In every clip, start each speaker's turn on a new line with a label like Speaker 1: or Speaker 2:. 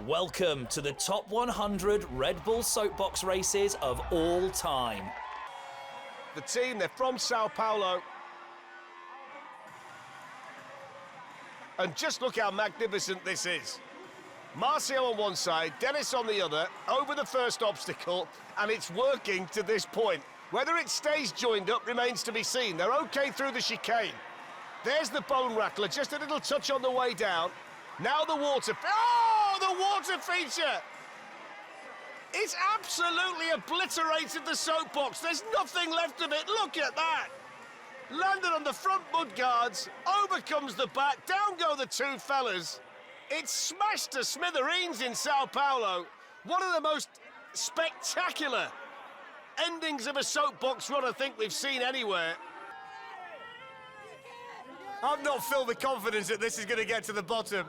Speaker 1: Welcome to the top 100 Red Bull Soapbox races of all time.
Speaker 2: The team, they're from Sao Paulo. And just look how magnificent this is. Marcio on one side, Dennis on the other, over the first obstacle, and it's working to this point. Whether it stays joined up remains to be seen. They're okay through the chicane. There's the bone rattler, just a little touch on the way down. Now the water... Oh, the water feature! It's absolutely obliterated the soapbox. There's nothing left of it. Look at that. Landed on the front mud guards, over comes the back, down go the two fellas. It's smashed to smithereens in Sao Paulo. One of the most spectacular endings of a soapbox run I think we've seen anywhere. I've not filled with confidence that this is going to get to the bottom.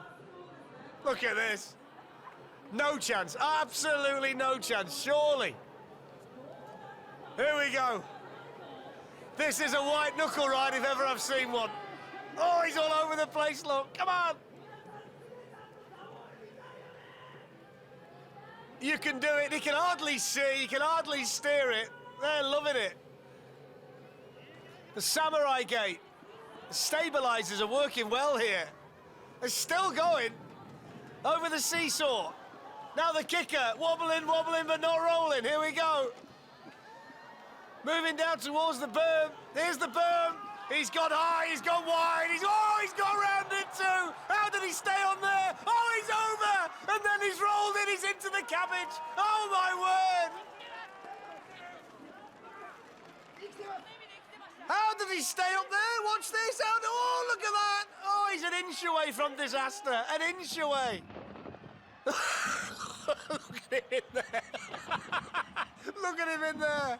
Speaker 2: Look at this. No chance, absolutely no chance, surely. Here we go. This is a white knuckle ride if ever I've seen one. Oh, he's all over the place, look, come on. You can do it, he can hardly see, he can hardly steer it. They're loving it. The samurai gate, the stabilizers are working well here. They're still going over the seesaw. Now the kicker, wobbling, but not rolling. Here we go. Moving down towards the berm. Here's the berm. He's gone high, he's gone wide. He's gone round it too. How did he stay on there? Oh, he's over. And then he's rolled in, he's into the cabbage. Oh, my word. How did he stay up there? Watch this. Oh, look at that. Oh, he's an inch away from disaster. An inch away. Look at him in there. Look at him in there.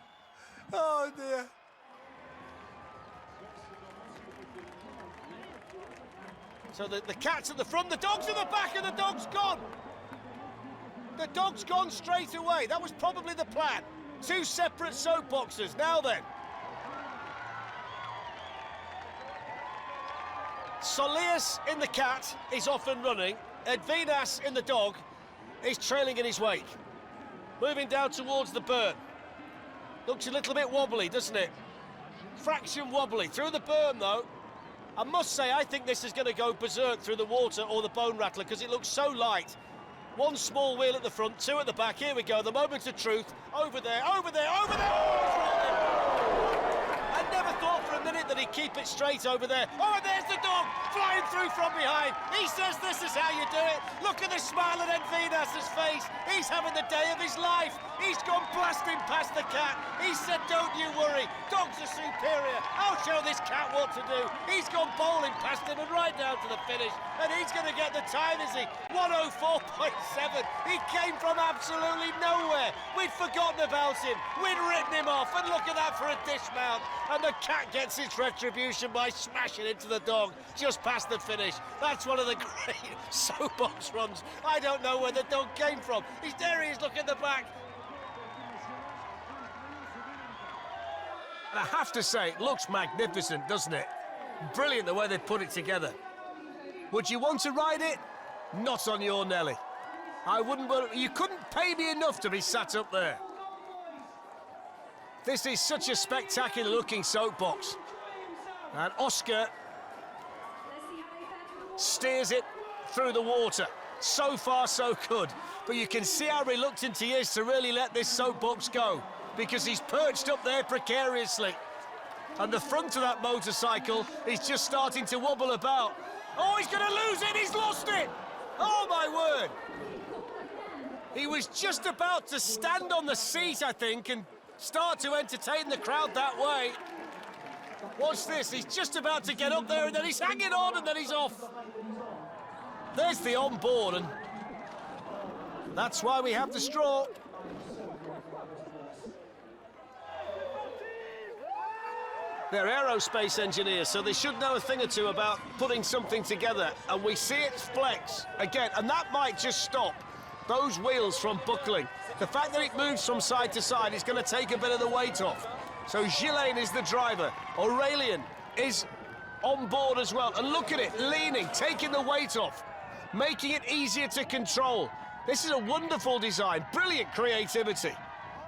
Speaker 2: Oh, dear. So the cat's at the front, the dog's at the back, and the dog's gone. The dog's gone straight away. That was probably the plan. Two separate soapboxes. Now then. Soleus in the cat is off and running. Edvinas in the dog is trailing in his wake. Moving down towards the berm. Looks a little bit wobbly, doesn't it? Fraction wobbly. Through the berm, though. I must say, I think this is going to go berserk through the water or the bone rattler because it looks so light. One small wheel at the front, two at the back. Here we go, the moment of truth. Over there, over there, over there! Oh, I never thought for a minute that he'd keep it straight over there. Oh, and there's the dog, flying through from behind. He says this is how you do it. Look at the smile on Edvinas's face. He's having the day of his life. He's gone blasting past the cat. He said, don't you worry, dogs are superior. I'll show this cat what to do. He's gone bowling past him and right down to the finish. And he's going to get the time, is he? 104.7. He came from absolutely nowhere. We'd forgotten about him. We'd written him off. And look at that for a dismount. And the cat gets its retribution by smashing into the dog just past the finish. That's one of the great soapbox runs. I don't know where the dog came from. He's there, he is, look at the back. And I have to say, it looks magnificent, doesn't it? Brilliant the way they put it together. Would you want to ride it? Not on your Nelly. I wouldn't, but you couldn't pay me enough to be sat up there. This is such a spectacular looking soapbox. And Oscar steers it through the water. So far, so good. But you can see how reluctant he is to really let this soapbox go because he's perched up there precariously. And the front of that motorcycle is just starting to wobble about. Oh, he's going to lose it! He's lost it! Oh, my word! He was just about to stand on the seat, I think, and start to entertain the crowd that way. Watch this, he's just about to get up there and then he's hanging on and then he's off. There's the on-board and that's why we have the straw. They're aerospace engineers, so they should know a thing or two about putting something together. And we see it flex again, and that might just stop those wheels from buckling. The fact that it moves from side to side is going to take a bit of the weight off. So Ghislaine is the driver. Aurélien is on board as well. And look at it, leaning, taking the weight off, making it easier to control. This is a wonderful design, brilliant creativity.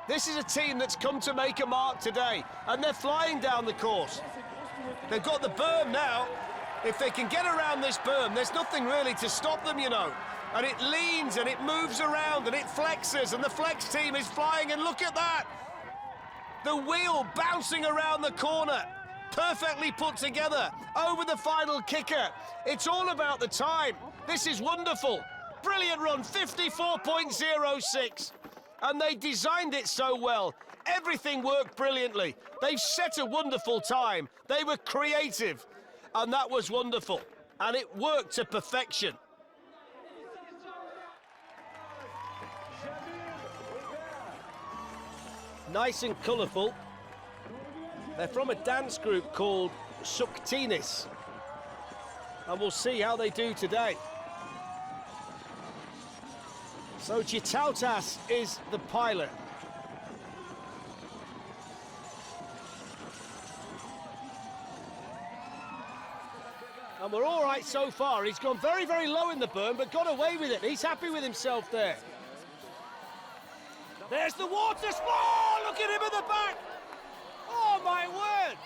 Speaker 2: This is a team that's come to make a mark today, and they're flying down the course. They've got the berm now. If they can get around this berm, there's nothing really to stop them, you know. And it leans and it moves around and it flexes, and the flex team is flying, and look at that! The wheel bouncing around the corner, perfectly put together, over the final kicker. It's all about the time. This is wonderful. Brilliant run, 54.06. And they designed it so well. Everything worked brilliantly. They've set a wonderful time. They were creative, and that was wonderful. And it worked to perfection. Nice and colourful. They're from a dance group called Shuktinis. And we'll see how they do today. So Chitautas is the pilot. And we're all right so far. He's gone very, very low in the berm, but got away with it. He's happy with himself there. There's the water spout! Look at him at the back! Oh, my word!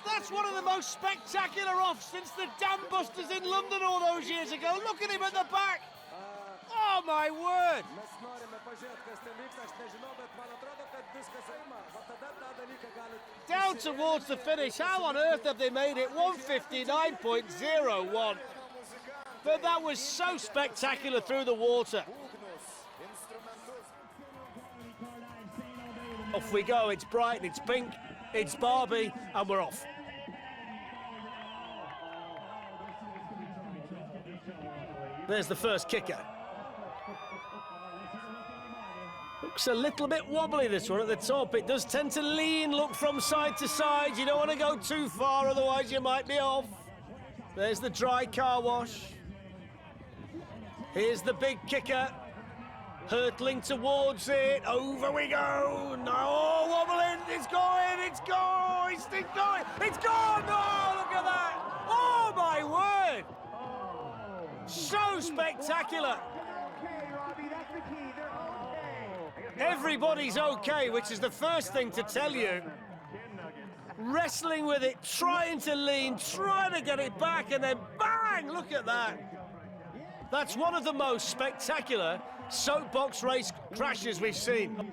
Speaker 2: That's one of the most spectacular offs since the Dam Busters in London all those years ago. Look at him at the back! Oh, my word! Down towards the finish. How on earth have they made it? 159.01. But that was so spectacular through the water. Off we go. It's bright, it's pink, it's Barbie, and we're off. There's the first kicker. Looks a little bit wobbly, this one at the top. It does tend to lean, look from side to side. You don't want to go too far, otherwise you might be off. There's the dry car wash. Here's the big kicker. Hurtling towards it. Over we go. No, wobbling. It's going. It's going. It's going. It's gone. Oh, look at that. Oh, my word. So spectacular. Everybody's okay, which is the first thing to tell you. Wrestling with it, trying to lean, trying to get it back, and then bang! Look at that. That's one of the most spectacular soapbox race crashes we've seen.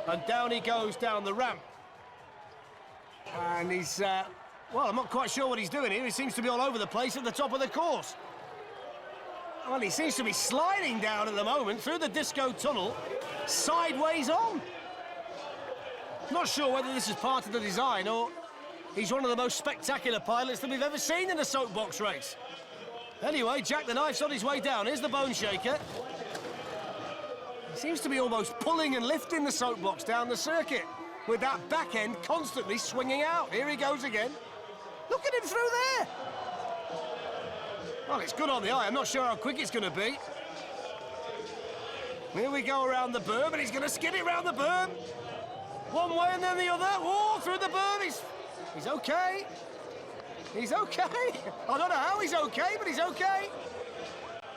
Speaker 2: And down he goes down the ramp. And he's, well, I'm not quite sure what he's doing here. He seems to be all over the place at the top of the course. Well, he seems to be sliding down at the moment through the disco tunnel, sideways on. Not sure whether this is part of the design or he's one of the most spectacular pilots that we've ever seen in a soapbox race. Anyway, Jack the Knife's on his way down. Here's the bone shaker. He seems to be almost pulling and lifting the soapbox down the circuit with that back end constantly swinging out. Here he goes again. Look at him through there. Well, it's good on the eye. I'm not sure how quick it's going to be. Here we go around the berm, and he's going to skid it around the berm. One way and then the other. Oh, through the berm. He's okay. He's okay. I don't know how he's okay, but he's okay.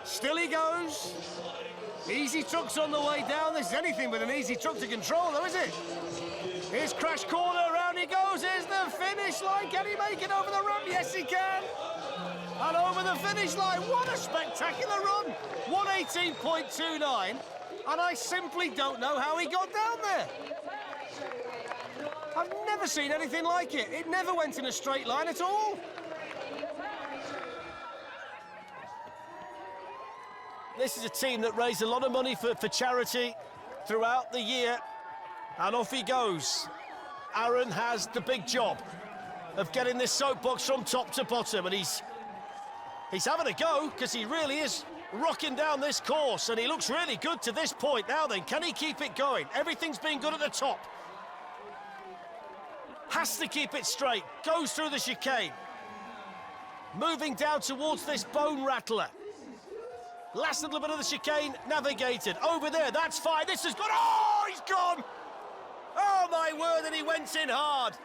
Speaker 2: Still he goes. Easy truck's on the way down. This is anything but an easy truck to control, though, is it? Here's crash corner. Around he goes. Here's the finish line. Can he make it over the ramp? Yes, he can. And over the finish line. What a spectacular run. 118.29. And I simply don't know how he got down there. I've never seen anything like it. It never went in a straight line at all. This is a team that raised a lot of money for charity throughout the year. And off he goes. Aaron has the big job of getting this soapbox from top to bottom. And he's having a go, because he really is rocking down this course. And he looks really good to this point. Now then, can he keep it going? Everything's been good at the top. Has to keep it straight. Goes through the chicane. Moving down towards this bone rattler. Last little bit of the chicane navigated. Over there, that's fine. This has gone. Oh, he's gone. Oh, my word, and he went in hard.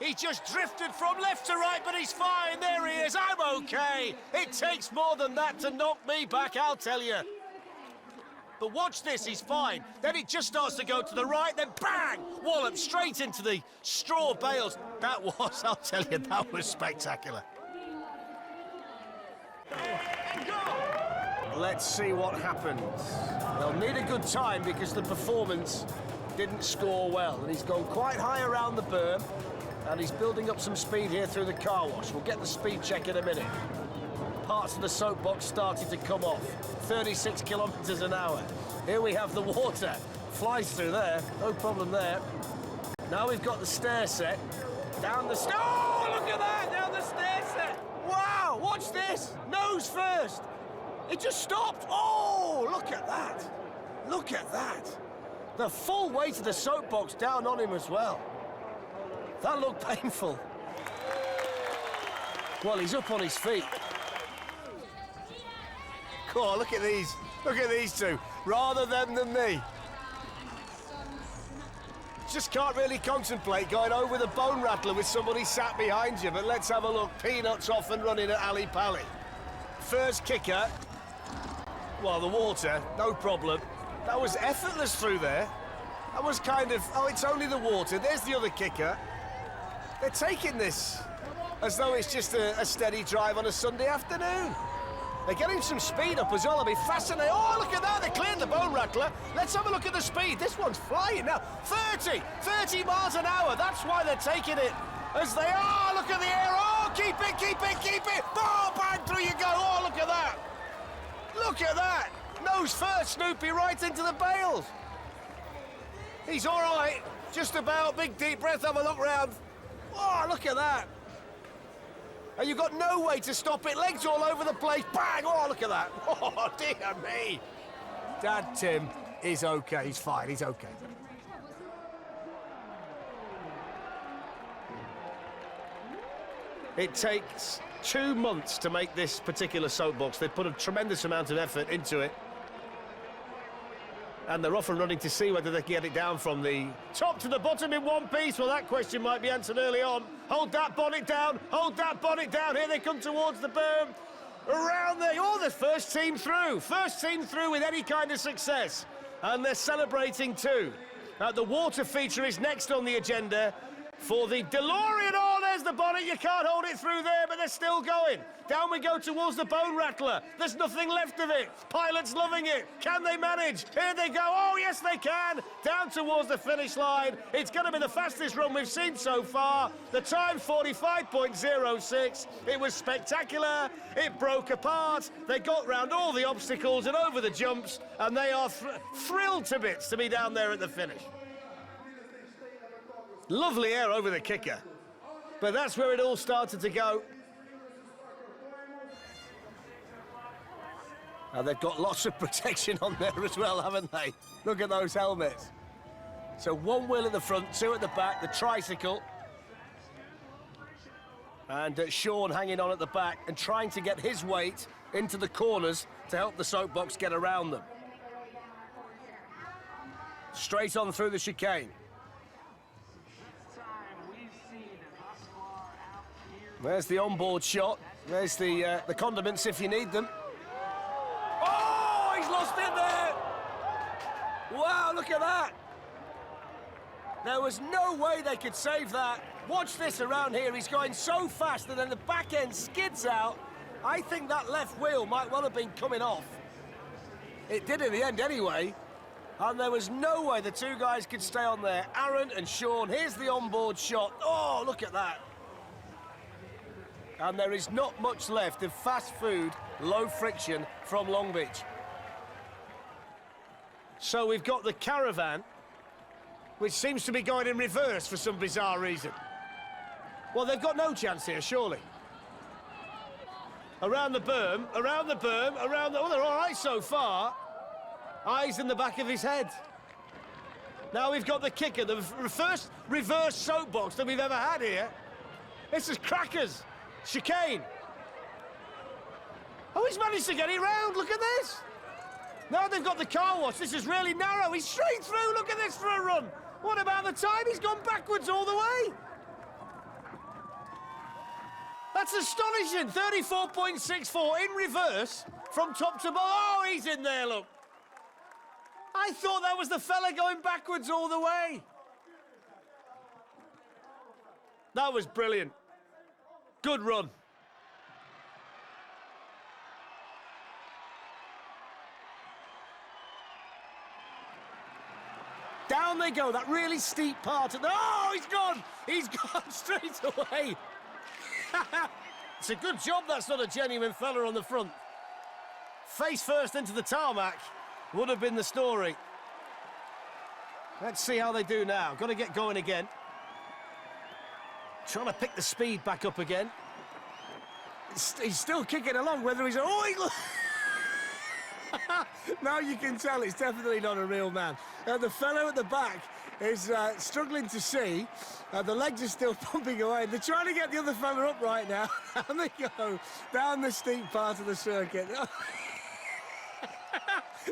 Speaker 2: He just drifted from left to right, but he's fine. There he is. I'm okay. It takes more than that to knock me back, I'll tell you. But watch this, he's fine. Then it just starts to go to the right, then bang! Wallop straight into the straw bales. That was, I'll tell you, that was spectacular. Let's see what happens. They'll need a good time because the performance didn't score well. And he's gone quite high around the berm, and he's building up some speed here through the car wash. We'll get the speed check in a minute. Parts of the soapbox started to come off. 36 kilometres an hour. Here we have the water. Flies through there, no problem there. Now we've got the stair set. Down the stair. Oh, look at that! Down the stair set. Wow, watch this. Nose first. It just stopped. Oh, look at that. Look at that. The full weight of the soapbox down on him as well. That looked painful. Well, he's up on his feet. Oh, look at these. Look at these two. Rather them than me. Just can't really contemplate going over the bone rattler with somebody sat behind you, but let's have a look. Peanuts off and running at Ali Pali. First kicker. Well, the water, no problem. That was effortless through there. That was kind of, oh, it's only the water. There's the other kicker. They're taking this as though it's just a steady drive on a Sunday afternoon. They're getting some speed up as well. I'll be fascinated. Oh, look at that. They cleared the bone rattler. Let's have a look at the speed. This one's flying now. 30 miles an hour. That's why they're taking it as they are. Look at the air. Oh, keep it, keep it, keep it. Oh, bang, through you go. Oh, look at that. Look at that. Nose first, Snoopy, right into the bales. He's all right. Just about. Big deep breath. Have a look round. Oh, look at that. And you've got no way to stop it. Legs all over the place. Bang! Oh, look at that. Oh, dear me. Dad Tim is okay. He's fine. He's okay. It takes 2 months to make this particular soapbox. They've put a tremendous amount of effort into it. And they're off and running to see whether they can get it down from the top to the bottom in one piece. Well, that question might be answered early on. Hold that bonnet down. Hold that bonnet down. Here they come towards the berm. Around there. Oh, the first team through. First team through with any kind of success. And they're celebrating too. The water feature is next on the agenda for the DeLorean. Oh, there's the bonnet. You can't hold it through there, but they're still going. Down we go towards the bone rattler. There's nothing left of it. Pilot's loving it. Can they manage? Here they go. Oh, yes, they can. Down towards the finish line. It's going to be the fastest run we've seen so far. The time, 45.06. It was spectacular. It broke apart. They got round all the obstacles and over the jumps, and they are thrilled to bits to be down there at the finish. Lovely air over the kicker. But that's where it all started to go. And they've got lots of protection on there as well, haven't they? Look at those helmets. So one wheel at the front, two at the back, the tricycle. And Sean hanging on at the back and trying to get his weight into the corners to help the soapbox get around them. Straight on through the chicane. There's the onboard shot. There's the condiments if you need them. Oh, he's lost it there. Wow, look at that. There was no way they could save that. Watch this around here. He's going so fast and then the back end skids out. I think that left wheel might well have been coming off. It did in the end anyway. And there was no way the two guys could stay on there. Aaron and Sean, here's the onboard shot. Oh, look at that. And there is not much left of fast food, low friction from Long Beach. So we've got the caravan, which seems to be going in reverse for some bizarre reason. Well, they've got no chance here, surely. Around the berm, around the berm, around the... Oh, they're all right so far. Eyes in the back of his head. Now we've got the kicker, the first reverse soapbox that we've ever had here. This is crackers. Chicane. Oh, he's managed to get it round. Look at this. Now they've got the car wash. This is really narrow. He's straight through. Look at this for a run. What about the time? He's gone backwards all the way. That's astonishing. 34.64 in reverse from top to bottom. Oh, he's in there, look. I thought that was the fella going backwards all the way. That was brilliant. Good run. Down they go, that really steep part. Oh, he's gone! He's gone straight away. It's a good job that's not a genuine fella on the front. Face first into the tarmac would have been the story. Let's see how they do now. Got to get going again. Trying to pick the speed back up again. He's still kicking along, whether he's... Oh, now you can tell it's definitely not a real man. The fellow at the back is struggling to see. The legs are still pumping away. They're trying to get the other fella up right now. And they go down the steep part of the circuit.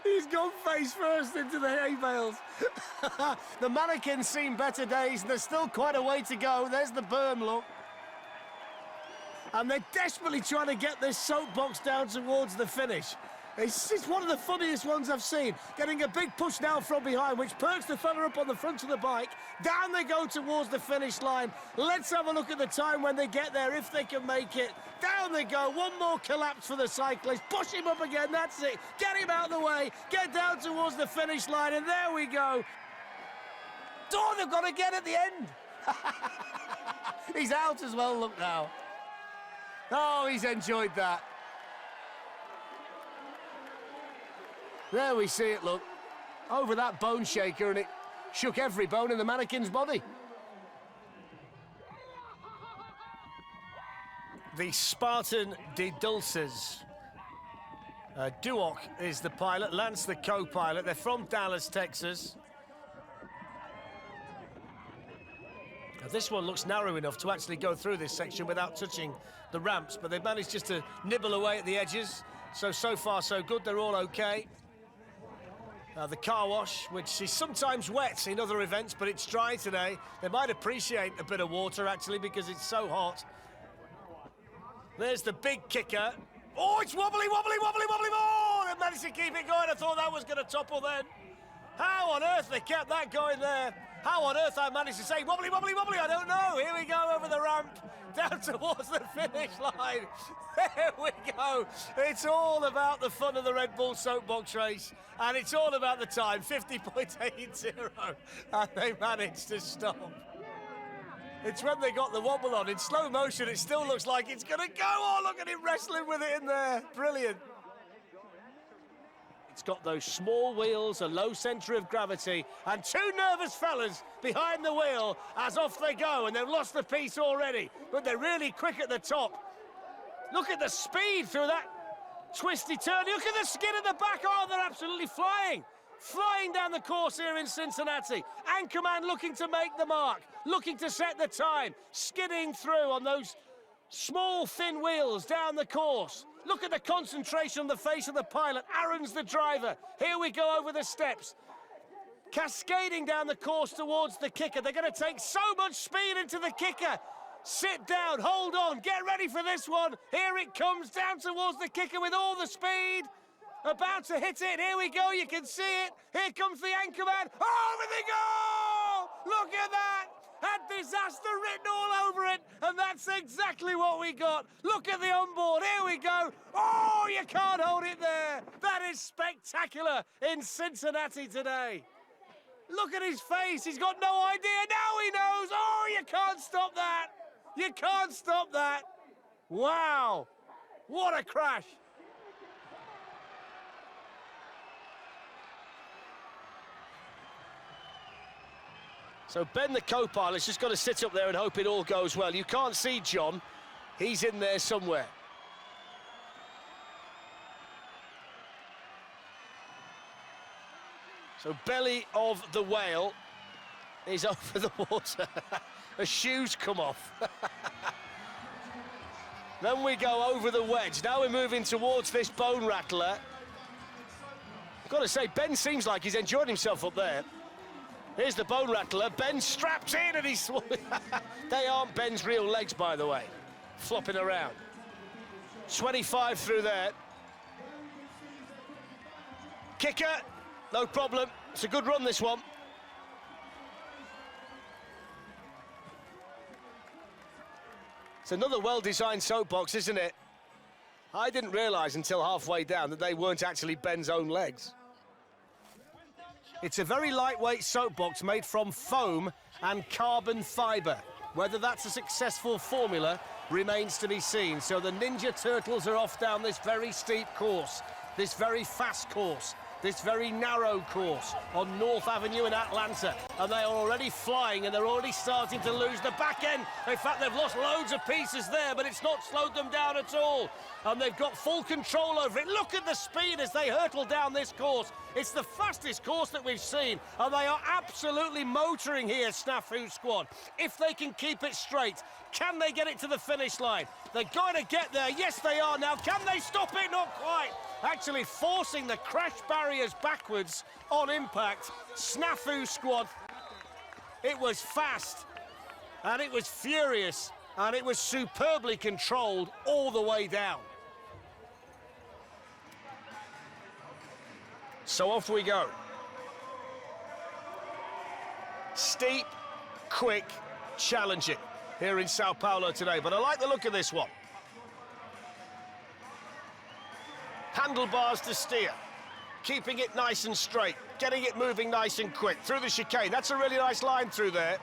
Speaker 2: He's gone face first into the hay bales. The mannequin's seen better days, and there's still quite a way to go. There's the berm, look. And they're desperately trying to get this soapbox down towards the finish. It's one of the funniest ones I've seen. Getting a big push now from behind, which perks the fella up on the front of the bike. Down they go towards the finish line. Let's have a look at the time when they get there, if they can make it. Down they go. One more collapse for the cyclist. Push him up again, that's it. Get him out of the way. Get down towards the finish line, and there we go. Oh, they've got to get at the end. He's out as well, look now. Oh, he's enjoyed that. There we see it, look. Over that bone shaker, and it shook every bone in the mannequin's body. The Spartan de Dulces. Duoc is the pilot, Lance the co-pilot. They're from Dallas, Texas. Now, this one looks narrow enough to actually go through this section without touching the ramps, but they've managed just to nibble away at the edges. So far, so good. They're all okay. The car wash, which is sometimes wet in other events, but it's dry today. They might appreciate a bit of water, actually, because it's so hot. There's the big kicker. Oh, it's wobbly, wobbly, wobbly, wobbly. Oh, they managed to keep it going. I thought that was going to topple then. How on earth they kept that going there? How on earth I managed to say wobbly, wobbly, wobbly? I don't know. Here we go over the ramp, down towards the finish line. There we go. It's all about the fun of the Red Bull Soapbox race, and it's all about the time, 50.80, and they managed to stop. It's when they got the wobble on. In slow motion, it still looks like it's going to go. Oh, look at him wrestling with it in there. Brilliant. It's got those small wheels, a low centre of gravity, and two nervous fellas behind the wheel as off they go, and they've lost the piece already, but they're really quick at the top. Look at the speed through that twisty turn. Look at the skid at the back. Oh, they're absolutely flying. Flying down the course here in Cincinnati. Anchorman looking to make the mark, looking to set the time, skidding through on those small, thin wheels down the course. Look at the concentration on the face of the pilot. Aaron's the driver. Here we go over the steps. Cascading down the course towards the kicker. They're going to take so much speed into the kicker. Sit down, hold on, get ready for this one. Here it comes down towards the kicker with all the speed. About to hit it. Here we go, you can see it. Here comes the Anchorman. Over they go! Look at that! Had disaster written all over it, and that's exactly what we got. Look at the onboard. Here we go. Oh, you can't hold it there. That is spectacular in Cincinnati today. Look at his face. He's got no idea. Now he knows. Oh, you can't stop that. You can't stop that. Wow. What a crash. So Ben, the co-pilot's just got to sit up there and hope it all goes well. You can't see John. He's in there somewhere. So belly of the whale is over the water. The shoes come off. Then we go over the wedge. Now we're moving towards this bone rattler. I've got to say, Ben seems like he's enjoyed himself up there. Here's the bone rattler. Ben strapped in and he's... They aren't Ben's real legs, by the way. flopping around. 25 through there. Kicker, no problem. It's a good run, this one. It's another well-designed soapbox, isn't it? I didn't realise until halfway down that they weren't actually Ben's own legs. It's a very lightweight soapbox made from foam and carbon fibre. Whether that's a successful formula remains to be seen. So the Ninja Turtles are off down this very steep course, this very fast course, this very narrow course on North Avenue in Atlanta. And they are already flying and they're already starting to lose the back end. In fact, they've lost loads of pieces there, but it's not slowed them down at all. And they've got full control over it. Look at the speed as they hurtle down this course. It's the fastest course that we've seen, and they are absolutely motoring here, Snafu Squad. If they can keep it straight, can they get it to the finish line? They're going to get there. Yes, they are now. Can they stop it? Not quite. Actually forcing the crash barriers backwards on impact. Snafu Squad. It was fast, and it was furious, and it was superbly controlled all the way down. So off we go. Steep, quick, challenging here in Sao Paulo today, but I like the look of this one. Handlebars to steer, keeping it nice and straight, getting it moving nice and quick through the chicane. That's a really nice line through there.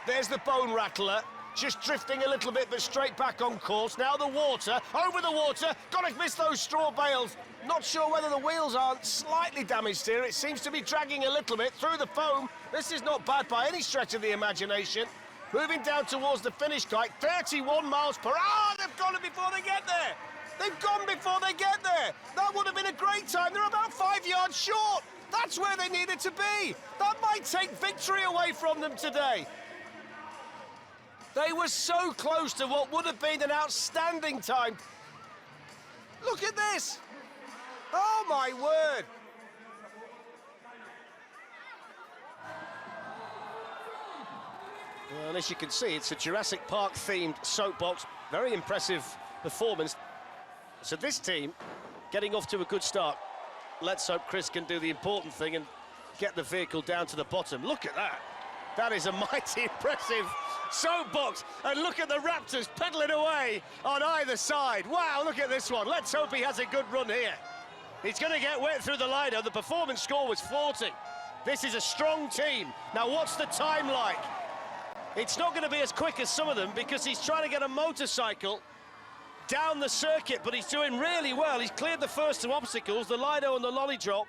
Speaker 2: There's the bone rattler, just drifting a little bit, but straight back on course. Now the water, over the water, got to miss those straw bales. Not sure whether the wheels aren't slightly damaged here. It seems to be dragging a little bit through the foam. This is not bad by any stretch of the imagination. Moving down towards the finish kite, 31 miles per hour. They've gone before they get there. They've gone before they get there. That would have been a great time. They're about 5 yards short. That's where they needed to be. That might take victory away from them today. They were so close to what would have been an outstanding time. Look at this. Oh, my word. Well, as you can see, it's a Jurassic Park-themed soapbox. Very impressive performance. So this team getting off to a good start. Let's hope Chris can do the important thing and get the vehicle down to the bottom. Look at that. That is a mighty impressive soapbox. And look at the Raptors pedalling away on either side. Wow, look at this one. Let's hope he has a good run here. He's going to get wet through the liner. The performance score was 40. This is a strong team. Now, what's the time like? It's not going to be as quick as some of them because he's trying to get a motorcycle down the circuit, but he's doing really well. He's cleared the first two obstacles, the Lido and the Lolly Drop.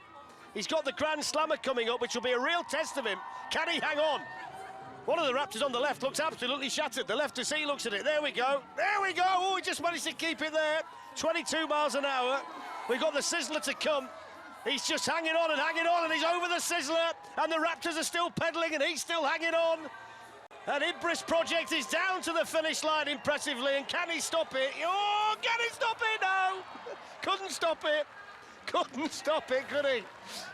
Speaker 2: He's got the Grand Slammer coming up, which will be a real test of him. Can he hang on? One of the Raptors on the left looks absolutely shattered. The left to see looks at it. There we go. There we go. Oh, he just managed to keep it there. 22 miles an hour. We've got the Sizzler to come. He's just hanging on, and he's over the Sizzler. And the Raptors are still pedaling, and he's still hanging on. And Ibris Project is down to the finish line impressively. And can he stop it? Oh, can he stop it? No. Couldn't stop it. Couldn't stop it, could he?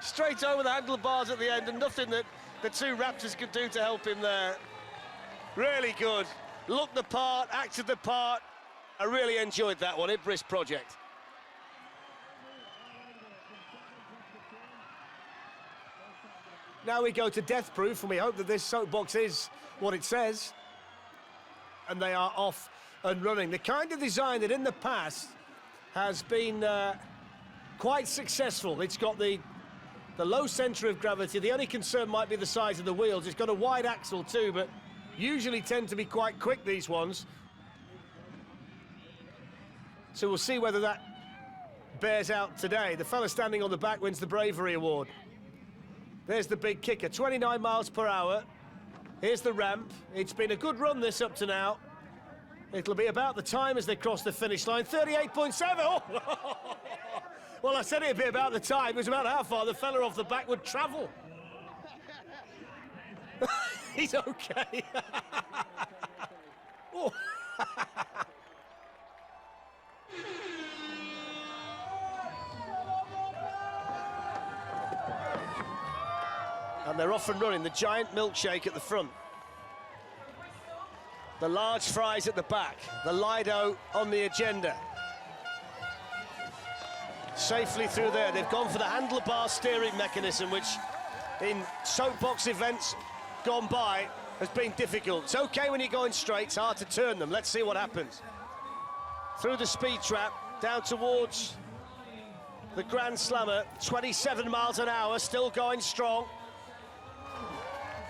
Speaker 2: Straight over the handlebars at the end, and nothing that the two Raptors could do to help him there. Really good. Looked the part, acted the part. I really enjoyed that one, Ibris Project. Now we go to Death Proof, and we hope that this soapbox is what it says. And they are off and running. The kind of design that in the past has been quite successful. It's got the low centre of gravity. The only concern might be the size of the wheels. It's got a wide axle too, but usually tend to be quite quick, these ones. So we'll see whether that bears out today. The fella standing on the back wins the Bravery Award. There's the big kicker, 29 miles per hour. Here's the ramp. It's been a good run, this, up to now. It'll be about the time as they cross the finish line, 38.7. Oh! Well, I said it'd be about the time. It was about how far the fella off the back would travel. He's okay. Oh. And they're off and running, the giant milkshake at the front. The large fries at the back, the Lido on the agenda. Safely through there. They've gone for the handlebar steering mechanism, which in soapbox events gone by has been difficult. It's okay when you're going straight, it's hard to turn them. Let's see what happens. Through the speed trap, down towards the Grand Slammer, 27 miles an hour, still going strong.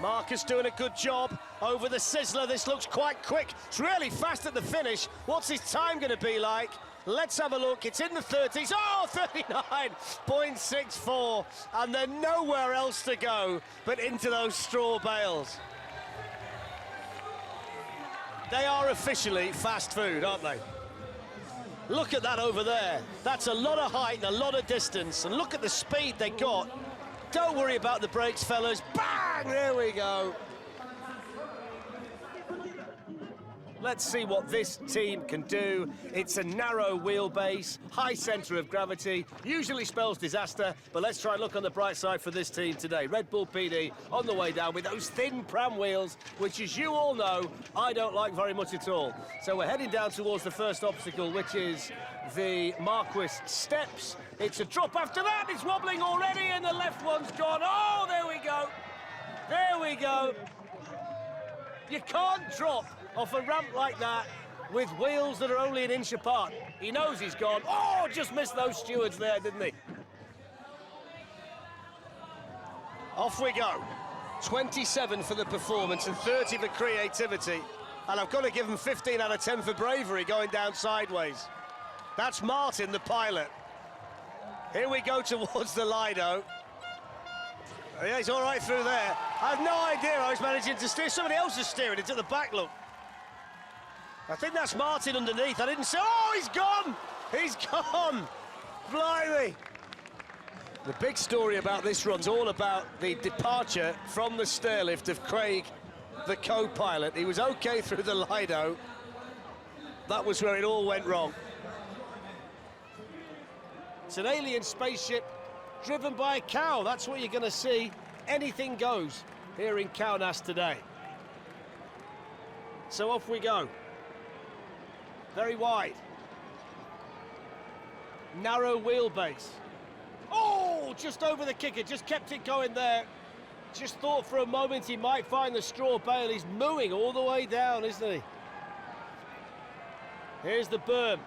Speaker 2: Marcus doing a good job over the Sizzler. This looks quite quick. It's really fast at the finish. What's his time going to be like? Let's have a look. It's in the 30s. Oh, 39.64. And they're nowhere else to go but into those straw bales. They are officially fast food, aren't they? Look at that over there. That's a lot of height and a lot of distance. And look at the speed they got. Don't worry about the brakes, fellas. Bang! There we go. Let's see what this team can do. It's a narrow wheelbase, high centre of gravity, usually spells disaster, but let's try and look on the bright side for this team today. Red Bull PD on the way down with those thin pram wheels, which, as you all know, I don't like very much at all. So we're heading down towards the first obstacle, which is the Marquis Steps. It's a drop after that, it's wobbling already, and the left one's gone. Oh, there we go. There we go. You can't drop off a ramp like that with wheels that are only an inch apart. He knows he's gone. Oh, just missed those stewards there, didn't he? Off we go. 27 for the performance and 30 for creativity. And I've got to give him 15 out of 10 for bravery going down sideways. That's Martin, the pilot. Here we go towards the Lido. Yeah, he's all right through there. I have no idea how he's managing to steer. Somebody else is steering it at the back, look. I think that's Martin underneath. I didn't say, oh, he's gone! He's gone! Blimey! The big story about this run's all about the departure from the stairlift of Craig, the co-pilot. He was okay through the Lido. That was where it all went wrong. It's an alien spaceship driven by a cow. That's what you're going to see. Anything goes here in Kaunas today. So off we go. Very wide. Narrow wheelbase. Oh, just over the kicker, just kept it going there. Just thought for a moment he might find the straw bale. He's mooing all the way down, isn't he? Here's the berm.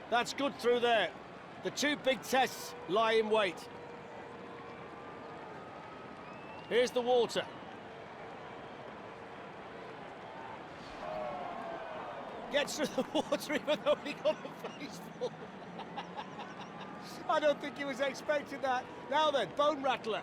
Speaker 2: That's good through there. The two big tests lie in wait. Here's the water. Gets through the water even though he got a face full. I don't think he was expecting that. Now then, Bone Rattler.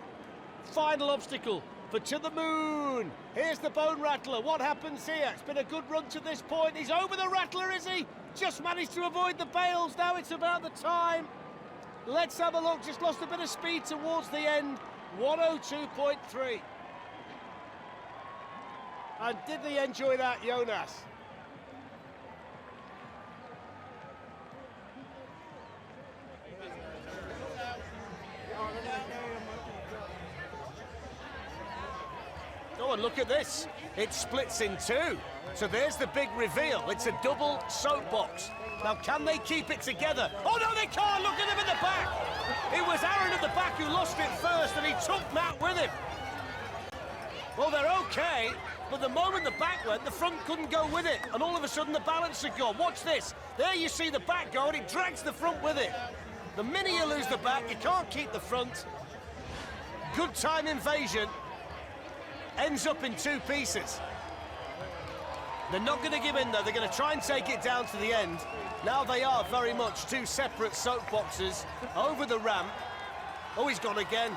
Speaker 2: Final obstacle for To the Moon. Here's the Bone Rattler. What happens here? It's been a good run to this point. He's over the Rattler, is he? Just managed to avoid the bales. Now it's about the time. Let's have a look. Just lost a bit of speed towards the end. 102.3. And did he enjoy that, Jonas? Oh, and look at this. It splits in two. So there's the big reveal. It's a double soapbox. Now, can they keep it together? Oh, no, they can't. Look at him in the back. It was Aaron at the back who lost it first, and he took Matt with him. Well, they're okay, but the moment the back went, the front couldn't go with it, and all of a sudden the balance had gone. Watch this. There you see the back go, and it drags the front with it. The minute you lose the back, you can't keep the front. Good time invasion. Ends up in two pieces. They're not going to give in, though. They're going to try and take it down to the end. Now they are very much two separate soapboxes over the ramp. Oh, he's gone again.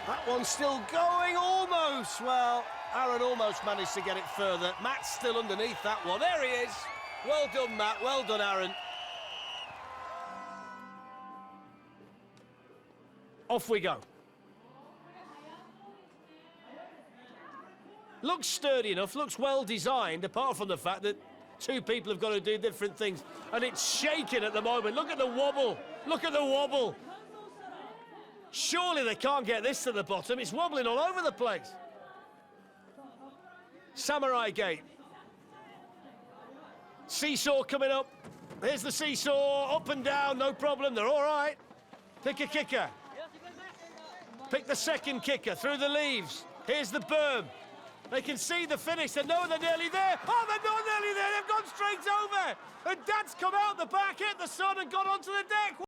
Speaker 2: That one's still going, almost. Well, Aaron almost managed to get it further. Matt's still underneath that one. There he is. Well done, Matt. Well done, Aaron. Off we go. Looks sturdy enough, looks well designed, apart from the fact that two people have got to do different things. And it's shaking at the moment. Look at the wobble. Look at the wobble. Surely they can't get this to the bottom. It's wobbling all over the place. Samurai Gate. Seesaw coming up. Here's the seesaw, up and down, no problem, they're all right. Pick a kicker. Pick the second kicker through the leaves. Here's the berm. They can see the finish. They know they're nearly there. Oh, they're not nearly there. They've gone straight over. And Dad's come out the back, hit the sun and got onto the deck.